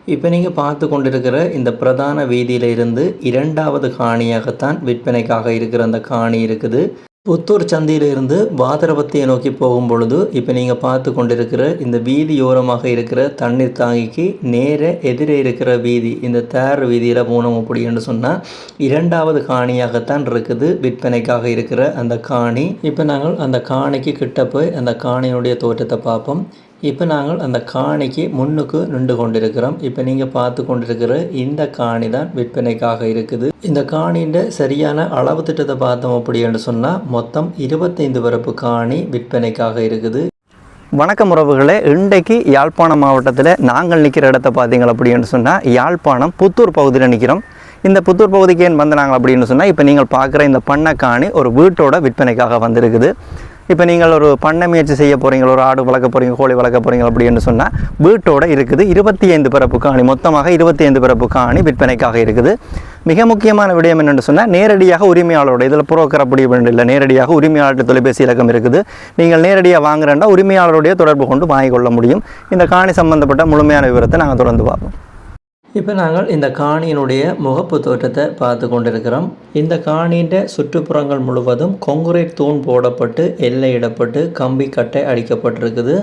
இப்போ நீங்கள் பார்த்து கொண்டிருக்கிற இந்த பிரதான வீதியில் இருந்து 2வது காணியாகத்தான் விற்பனைக்காக இருக்கிற அந்த காணி இருக்குது. புத்தூர் சந்தையிலிருந்து வாதரவத்தியை நோக்கி போகும் பொழுது இப்போ நீங்கள் பார்த்து கொண்டிருக்கிற இந்த வீதியோரமாக இருக்கிற தண்ணீர் தாங்கிக்கு நேர எதிரே இருக்கிற வீதி, இந்த தேர் வீதியில் போனோம் அப்படின்னு சொன்னால் 2வது காணியாகத்தான் இருக்குது விற்பனைக்காக இருக்கிற அந்த காணி. இப்போ நாங்கள் அந்த காணிக்கு கிட்ட போய் அந்த காணியினுடைய தோற்றத்தை பார்ப்போம். இப்போ நாங்கள் அந்த காணிக்கு முன்னுக்கு நின்று கொண்டிருக்கிறோம். இப்போ நீங்கள் பார்த்து கொண்டிருக்கிற இந்த காணி தான் விற்பனைக்காக இருக்குது. இந்த காணியின் சரியான அளவு திட்டத்தை பார்த்தோம் அப்படின்னு சொன்னால் மொத்தம் 25 பரப்பு காணி விற்பனைக்காக இருக்குது. வணக்கம் உறவுகளே, இன்றைக்கு யாழ்ப்பாணம் மாவட்டத்தில் நாங்கள் நிற்கிற இடத்த பார்த்தீங்க அப்படின்னு சொன்னால் யாழ்ப்பாணம் புத்தூர் பகுதியில் நிற்கிறோம். இந்த புத்தூர் பகுதிக்கு ஏன் வந்தாங்க அப்படின்னு சொன்னால் இப்போ நீங்கள் பார்க்குற இந்த பண்ணை காணி ஒரு வீட்டோட விற்பனைக்காக வந்திருக்குது. இப்போ நீங்கள் ஒரு பண்ணை முயற்சி செய்ய போகிறீங்க, ஒரு ஆடு வளர்க்க போகிறீங்க, கோழி வளர்க்க போகிறீங்க அப்படின்னு சொன்னால் வீட்டோட இருக்குது. 25 பரப்பு காணி, மொத்தமாக 25 பரப்பு காணி விற்பனைக்காக இருக்குது. மிக முக்கியமான விடயம் என்னென்னு சொன்னால் நேரடியாக உரிமையாளரோட, இதில் புரோக்கர் அப்படி இல்லை, நேரடியாக உரிமையாளர் தொலைபேசி இலக்கம் இருக்குது. நீங்கள் நேரடியாக வாங்குறேன்னா உரிமையாளருடைய தொடர்பு கொண்டு வாங்கிக்கொள்ள முடியும். இந்த காணி சம்பந்தப்பட்ட முழுமையான விவரத்தை நாங்கள் தொடர்ந்து பார்ப்போம். இப்போ நாங்கள் இந்த காணியினுடைய முகப்பு தோற்றத்தை பார்த்து கொண்டிருக்கிறோம். இந்த காணியின் சுற்றுப்புறங்கள் முழுவதும் கொங்குரேட் தூண் போடப்பட்டு எல்லையிடப்பட்டு கம்பி கட்டை அடிக்கப்பட்டிருக்குது.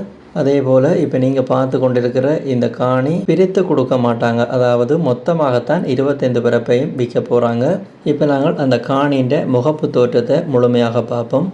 அதே போல் இப்போ நீங்கள் பார்த்து கொண்டிருக்கிற இந்த காணி பிரித்து கொடுக்க மாட்டாங்க, அதாவது மொத்தமாகத்தான் 25 பரப்பையும் விற்க போகிறாங்க. இப்போ நாங்கள் அந்த காணியின் முகப்பு தோற்றத்தை முழுமையாக பார்ப்போம்.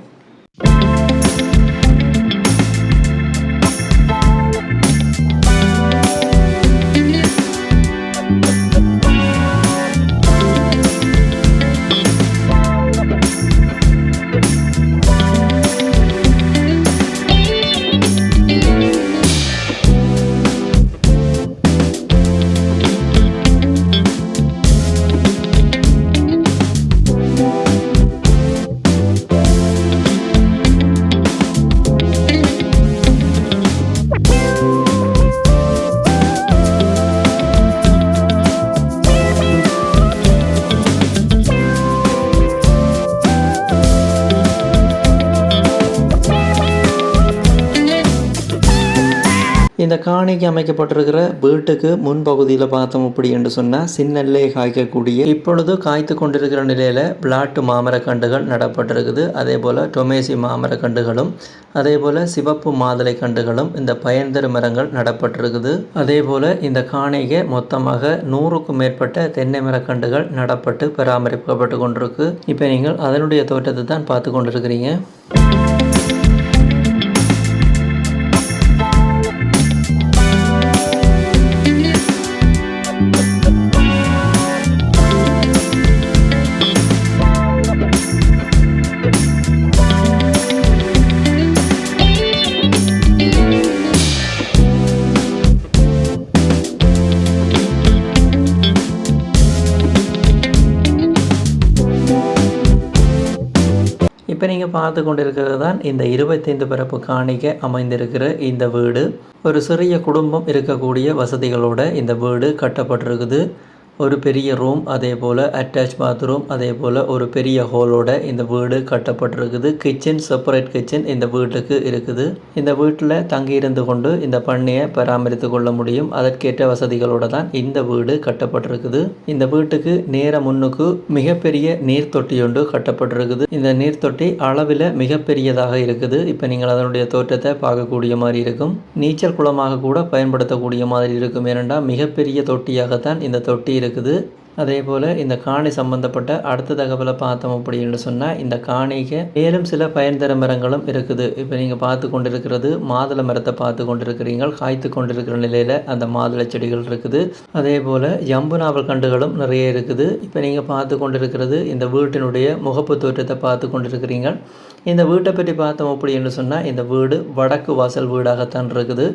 இந்த காணிக்கு அமைக்கப்பட்டிருக்கிற வீட்டுக்கு முன்பகுதியில் பார்த்தோம் அப்படி என்று சொன்னால் சின்னல்லே காய்க்கக்கூடிய, இப்பொழுது காய்த்து கொண்டிருக்கிற நிலையில் பிளாட்டு மாமரக்கண்டுகள் நடப்பட்டிருக்குது. அதே போல் டொமேசி மாமரக்கண்டுகளும் அதே போல் சிவப்பு மாதுளை கண்டுகளும் இந்த பயன்தரு மரங்கள் நடப்பட்டிருக்குது. அதே போல் இந்த காணிக்கு மொத்தமாக 100க்கும் மேற்பட்ட தென்னை மரக்கண்டுகள் நடப்பட்டு பராமரிக்கப்பட்டு கொண்டிருக்கு. இப்போ நீங்கள் அதனுடைய தோற்றத்தை தான் பார்த்து கொண்டிருக்கிறீங்க. இப்போ நீங்கள் பார்த்து கொண்டிருக்கிறது தான் இந்த 25 பரப்பு காணிக்கு அமைந்திருக்கிற இந்த வீடு. ஒரு சிறிய குடும்பம் இருக்கக்கூடிய வசதிகளோடு இந்த வீடு கட்டப்பட்டிருக்குது. ஒரு பெரிய ரூம், அதே போல் அட்டாச் பாத்ரூம், அதே போல் ஒரு பெரிய ஹோலோட இந்த வீடு கட்டப்பட்டிருக்குது. கிச்சன், செப்பரேட் கிச்சன் இந்த வீட்டுக்கு இருக்குது. இந்த வீட்டில் தங்கியிருந்து கொண்டு இந்த பண்ணையை பராமரித்து கொள்ள முடியும். அதற்கேற்ற வசதிகளோடு தான் இந்த வீடு கட்டப்பட்டிருக்குது. இந்த வீட்டுக்கு நேர முன்னுக்கு மிகப்பெரிய நீர்த்தொட்டி ஒன்று கட்டப்பட்டிருக்குது. இந்த நீர்த்தொட்டி அளவில் மிகப்பெரியதாக இருக்குது. இப்போ நீங்கள் அதனுடைய தோற்றத்தை பார்க்கக்கூடிய மாதிரி இருக்கும். நீச்சல் குளமாக கூட பயன்படுத்தக்கூடிய மாதிரி இருக்கும். ஏனென்றால் மிகப்பெரிய தொட்டியாகத்தான் இந்த தொட்டி இருக்குது. அதே போல் இந்த காணி சம்பந்தப்பட்ட அடுத்த தகவலை பார்த்தோம் அப்படின்னு சொன்னால் இந்த காணிக்கு மேலும் சில பயன்தர மரங்களும் இருக்குது. இப்போ நீங்கள் பார்த்து கொண்டிருக்கிறது மாதுளை மரத்தை பார்த்து கொண்டிருக்கிறீங்க. காய்த்து கொண்டிருக்கிற நிலையில் அந்த மாதுளை செடிகள் இருக்குது. அதே போல் ஜம்பு நாவல் கண்டுகளும் நிறைய இருக்குது. இப்போ நீங்கள் பார்த்து கொண்டிருக்கிறது இந்த வீட்டினுடைய முகப்பு தோற்றத்தை பார்த்து கொண்டிருக்கிறீங்க. இந்த வீட்டை பற்றி பார்த்தோம் அப்படின்னு சொன்னால் இந்த வீடு வடக்கு வாசல் வீடாகத்தான் இருக்குது.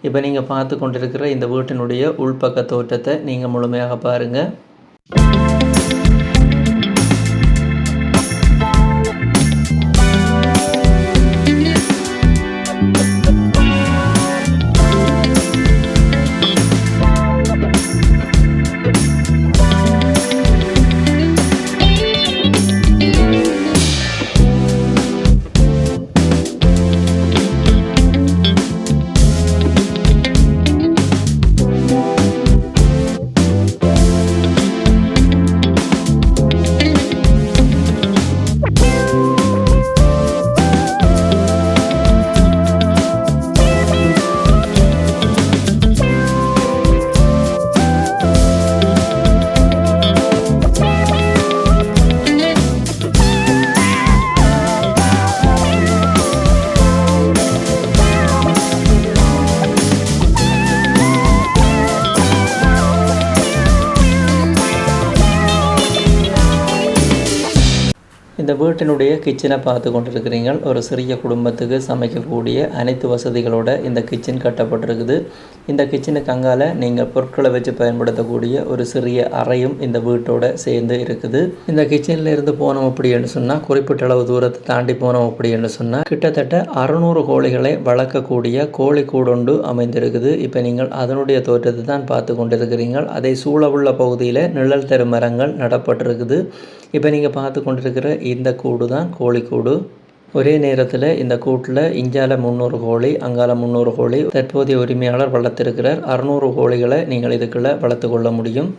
இப்போ நீங்கள் பார்த்து கொண்டிருக்கிற இந்த வீட்டினுடைய உள்பக்க தோற்றத்தை நீங்கள் முழுமையாக பாருங்கள். இந்த வீட்டினுடைய கிச்சனை பார்த்து கொண்டிருக்கிறீங்க. ஒரு சிறிய குடும்பத்துக்கு சமைக்கக்கூடிய அனைத்து வசதிகளோட இந்த கிச்சன் கட்டப்பட்டிருக்குது. இந்த கிச்சனுக்கு அங்கால நீங்கள் பொருட்களை வச்சு பயன்படுத்தக்கூடிய ஒரு சிறிய அறையும் இந்த வீட்டோட சேர்ந்து இருக்குது. இந்த கிச்சனில் இருந்து போனோம் அப்படின்னு சொன்னால், குறிப்பிட்ட அளவு தூரத்தை தாண்டி போனோம் அப்படின்னு சொன்னால் கிட்டத்தட்ட 600 கோழிகளை வளர்க்கக்கூடிய கோழிக்கூடொண்டு அமைந்திருக்குது. இப்போ நீங்கள் அதனுடைய தோற்றத்தை தான் பார்த்து கொண்டிருக்கிறீங்க. அதை சூழவுள்ள பகுதியில் நிழல் தரும் மரங்கள் நடப்பட்டிருக்குது. இப்போ நீங்கள் பார்த்து கொண்டிருக்கிற இந்த கூடு தான் கோழிக்கூடு. ஒரே நேரத்தில் இந்த கூட்டில் இஞ்சால 300 கோழி, அங்கால 300 கோழி தற்போதைய உரிமையாளர் வளர்த்திருக்கிறார். 600 கோழிகளை நீங்கள் இதுக்குள்ளே வளர்த்து கொள்ள முடியும்.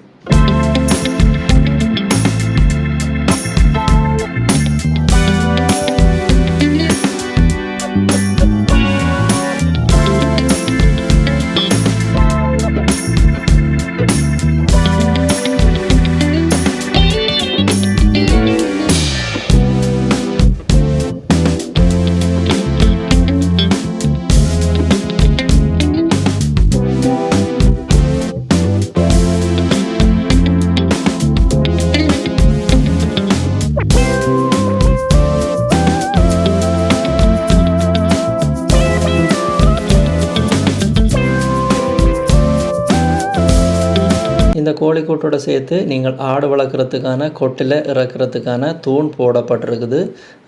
இந்த கோழிக்கூட்டோட சேர்த்து நீங்கள் ஆடு வளர்க்குறதுக்கான கொட்டில் இறக்குறதுக்கான தூண் போடப்பட்டிருக்குது.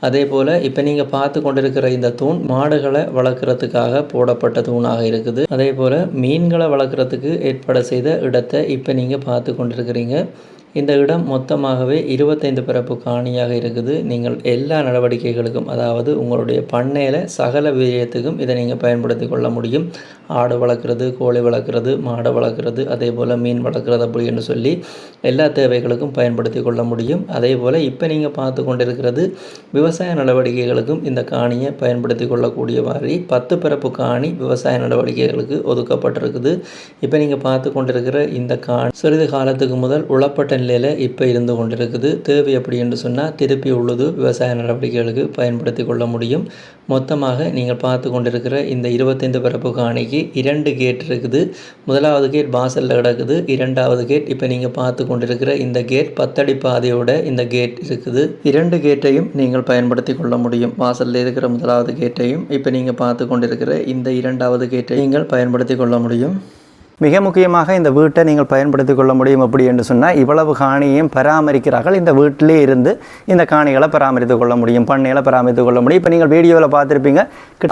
அதே போல் இப்போ நீங்கள் பார்த்து கொண்டிருக்கிற இந்த தூண் மாடுகளை வளர்க்குறதுக்காக போடப்பட்ட தூணாக இருக்குது. அதே போல் மீன்களை வளர்க்குறதுக்கு ஏற்பாடு செய்த இடத்தை இப்போ நீங்கள் பார்த்து கொண்டிருக்கிறீங்க. இந்த இடம் மொத்தமாகவே 25 பரப்பு காணியாக இருக்குது. நீங்கள் எல்லா நடவடிக்கைகளுக்கும், அதாவது உங்களுடைய பண்ணையில் சகல விஜயத்துக்கும் இதை நீங்கள் பயன்படுத்தி கொள்ள முடியும். ஆடு வளர்க்குறது, கோழி வளர்க்குறது, மாடு வளர்க்குறது, அதே போல் மீன் வளர்க்குறது அப்படின்னு சொல்லி எல்லா தேவைகளுக்கும் பயன்படுத்தி கொள்ள முடியும். அதே போல் இப்போ நீங்கள் பார்த்து கொண்டிருக்கிறது விவசாய நடவடிக்கைகளுக்கும் இந்த காணியை பயன்படுத்தி கொள்ளக்கூடிய மாதிரி 10 பரப்பு காணி விவசாய நடவடிக்கைகளுக்கு ஒதுக்கப்பட்டிருக்குது. இப்போ நீங்கள் பார்த்து கொண்டிருக்கிற இந்த காணி சிறிது காலத்துக்கு முதல் உளப்பட்ட நிலையில் இப்போ இருந்து கொண்டிருக்குது. தேவை அப்படி என்று சொன்னால் திருப்பி உள்ளது விவசாய நடவடிக்கைகளுக்கு பயன்படுத்தி கொள்ள முடியும். மொத்தமாக நீங்கள் பார்த்து கொண்டிருக்கிற இந்த 25 பரப்பு காணிக்கு 2 கேட் இருக்குது. முதலாவது கேட் வாசலில் கிடக்குது. 2வது கேட் இப்போ நீங்கள் பார்த்து கொண்டிருக்கிற இந்த கேட் 10 அடி பாதையோட இந்த கேட் இருக்குது. 2 கேட்டையும் நீங்கள் பயன்படுத்தி கொள்ள முடியும். வாசலில் இருக்கிற முதலாவது கேட்டையும் இப்போ நீங்கள் பார்த்து கொண்டிருக்கிற இந்த 2வது கேட்டை நீங்கள் பயன்படுத்தி கொள்ள முடியும். மிக முக்கியமாக இந்த வீட்டை நீங்கள் பயன்படுத்தி கொள்ள முடியும் அப்படி என்று சொன்னால், இவ்வளவு காணியையும் பராமரிக்கிறார்கள். இந்த வீட்டிலே இருந்து இந்த காணிகளை பராமரித்து கொள்ள முடியும், பண்ணைகளை பராமரித்து கொள்ள முடியும். இப்போ நீங்கள் வீடியோவில் பார்த்துருப்பீங்க,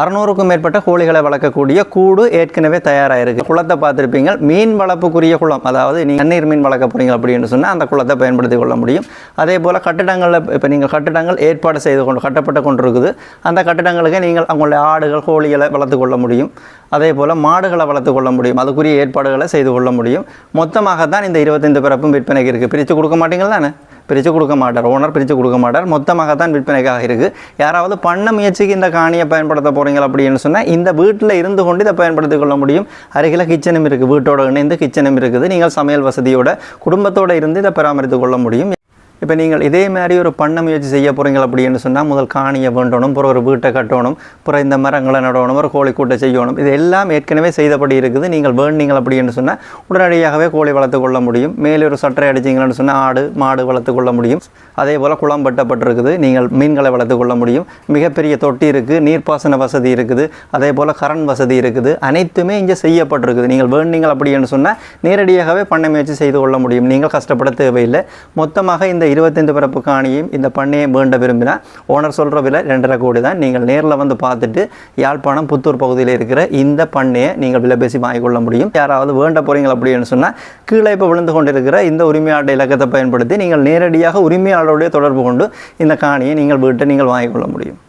600க்கும் மேற்பட்ட கோழிகளை வளர்க்கக்கூடிய கூடு ஏற்கனவே தயாராக இருக்குது. குளத்தை பார்த்துருப்பீங்க, மீன் வளர்ப்புக்குரிய குளம், அதாவது நீங்கள் தண்ணீர் மீன் வளர்க்க போகிறீங்க அப்படின்னு சொன்னால் அந்த குளத்தை பயன்படுத்தி கொள்ள முடியும். அதே போல் கட்டிடங்களில் இப்போ நீங்கள் கட்டிடங்கள் ஏற்பாடு செய்து கட்டப்பட்டு கொண்டிருக்குது. அந்த கட்டிடங்களுக்கு நீங்கள் அவங்களுடைய ஆடுகள், கோழிகளை வளர்த்து கொள்ள முடியும். அதே போல் மாடுகளை வளர்த்து கொள்ள முடியும். அதுக்குரிய ஏற்பாடுகளை செய்து கொள்ள முடியும். மொத்தமாகத்தான் இந்த 25 பிறப்பும் விற்பனைக்கு இருக்குது. பிரித்து கொடுக்க மாட்டீங்களா தானே? பிரித்து கொடுக்க மாட்டார், ஓனர் பிரித்து கொடுக்க மாட்டார். மொத்தமாகத்தான் விற்பனைக்காக இருக்குது. யாராவது பண்ண முயற்சிக்கு இந்த காணியை பயன்படுத்த போகிறீங்க அப்படின்னு சொன்னால் இந்த வீட்டில் இருந்து கொண்டு இதை பயன்படுத்தி கொள்ள முடியும். அருகில் கிச்சனும் இருக்குது, வீட்டோட இணைந்து கிச்சனும் இருக்குது. நீங்கள் சமையல் வசதியோட குடும்பத்தோடு இருந்து இதை பராமரித்து கொள்ள முடியும். இப்போ நீங்கள் இதே மாதிரி ஒரு பண்ண முயற்சி செய்ய போகிறீங்க அப்படின்னு சொன்னால் முதல் காணியை வேண்டணும், அப்புறம் ஒரு வீட்டை கட்டணும், அப்புறம் இந்த மரங்களை நடணும், ஒரு கோழி கூட்டை செய்யணும். இது எல்லாம் ஏற்கனவே செய்தபடி இருக்குது. நீங்கள் வேண்டிங்கள் அப்படின்னு சொன்னால் உடனடியாகவே கோழி வளர்த்து கொள்ள முடியும். மேலே ஒரு சட்டரை அடிச்சிங்கன்னு சொன்னால் ஆடு, மாடு வளர்த்து கொள்ள முடியும். அதே போல் குளம் வெட்டப்பட்டிருக்குது. நீங்கள் மீன்களை வளர்த்து கொள்ள முடியும். மிகப்பெரிய தொட்டி இருக்குது, நீர்ப்பாசன வசதி இருக்குது, அதே போல் கரண்ட் வசதி இருக்குது. அனைத்துமே இங்கே செய்யப்பட்டிருக்குது. நீங்கள் வேண்டிங்கள் அப்படின்னு சொன்னால் நேரடியாகவே பண்ண முயற்சி செய்து கொள்ள முடியும். நீங்கள் கஷ்டப்பட தேவையில்லை. மொத்தமாக இந்த 25 பரப்பு காணியும் இந்த பண்ணையை வேண்ட விரும்பினா ஓனர் சொல்கிற விலை 2.5 கோடி தான். நீங்கள் நேரில் வந்து பார்த்துட்டு யாழ்ப்பாணம் புத்தூர் பகுதியில் இருக்கிற இந்த பண்ணையை நீங்கள் விலை பேசி வாங்கிக்கொள்ள முடியும். யாராவது வேண்ட போகிறீங்க அப்படின்னு சொன்னால் கீழே இப்போ விழுந்து கொண்டிருக்கிற இந்த உரிமையாளர் இலக்கத்தை பயன்படுத்தி நீங்கள் நேரடியாக உரிமையாளருடைய தொடர்பு கொண்டு இந்த காணியை நீங்கள் வீட்டை நீங்கள் வாங்கிக்கொள்ள முடியும்.